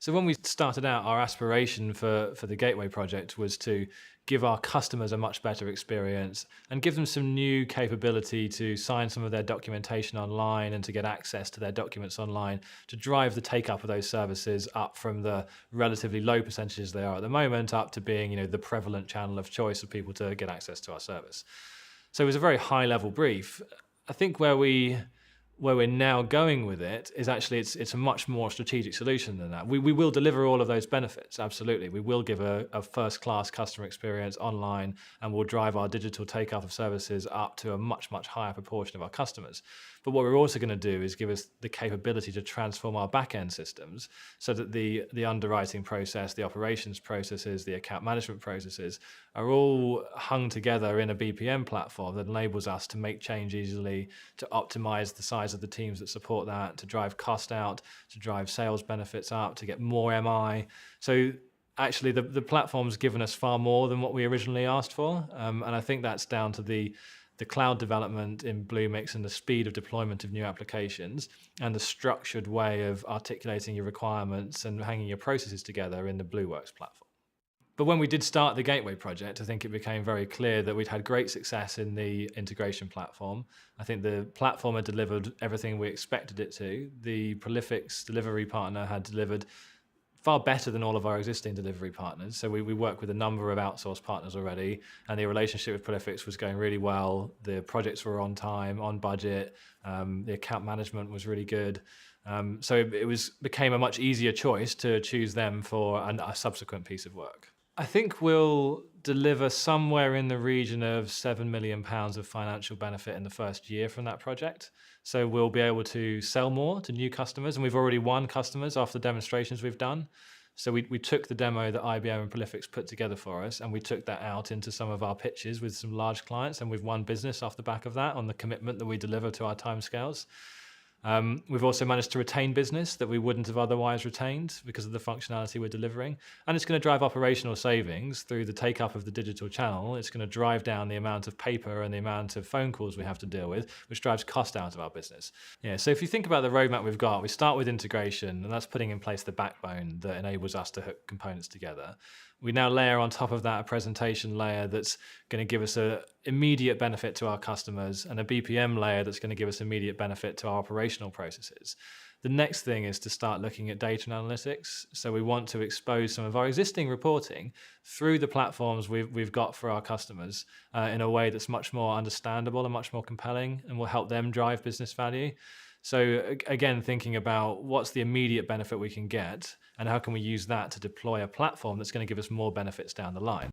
So when we started out, our aspiration for the Gateway project was to give our customers a much better experience and give them some new capability to sign some of their documentation online and to get access to their documents online, to drive the take up of those services up from the relatively low percentages they are at the moment up to being, the prevalent channel of choice of people to get access to our service. So it was a very high level brief. I think where we're now going with it is actually it's a much more strategic solution than that. We will deliver all of those benefits, absolutely. We will give a first-class customer experience online, and we'll drive our digital take-up of services up to a much, much higher proportion of our customers. But what we're also going to do is give us the capability to transform our back-end systems so that the underwriting process, the operations processes, the account management processes are all hung together in a BPM platform that enables us to make change easily, to optimize the size of the teams that support that, to drive cost out, to drive sales benefits up, to get more MI. So actually the platform's given us far more than what we originally asked for. And I think that's down to the cloud development in Bluemix and the speed of deployment of new applications and the structured way of articulating your requirements and hanging your processes together in the Blueworks platform. But when we did start the Gateway project, I think it became very clear that we'd had great success in the integration platform. I think the platform had delivered everything we expected it to. The Prolifics delivery partner had delivered far better than all of our existing delivery partners. So we work with a number of outsourced partners already, and the relationship with Prolifics was going really well. The projects were on time, on budget. The account management was really good. So it became a much easier choice to choose them for a subsequent piece of work. I think we'll deliver somewhere in the region of £7 million of financial benefit in the first year from that project. So we'll be able to sell more to new customers, and we've already won customers after the demonstrations we've done. So we took the demo that IBM and Prolifics put together for us, and we took that out into some of our pitches with some large clients, and we've won business off the back of that on the commitment that we deliver to our timescales. We've also managed to retain business that we wouldn't have otherwise retained because of the functionality we're delivering. And it's going to drive operational savings through the take up of the digital channel. It's going to drive down the amount of paper and the amount of phone calls we have to deal with, which drives cost out of our business. Yeah, so if you think about the roadmap we've got, we start with integration, and that's putting in place the backbone that enables us to hook components together. We now layer on top of that a presentation layer that's going to give us an immediate benefit to our customers and a BPM layer that's going to give us immediate benefit to our operational processes. The next thing is to start looking at data and analytics. So we want to expose some of our existing reporting through the platforms we've got for our customers in a way that's much more understandable and much more compelling and will help them drive business value. So again, thinking about what's the immediate benefit we can get and how can we use that to deploy a platform that's going to give us more benefits down the line.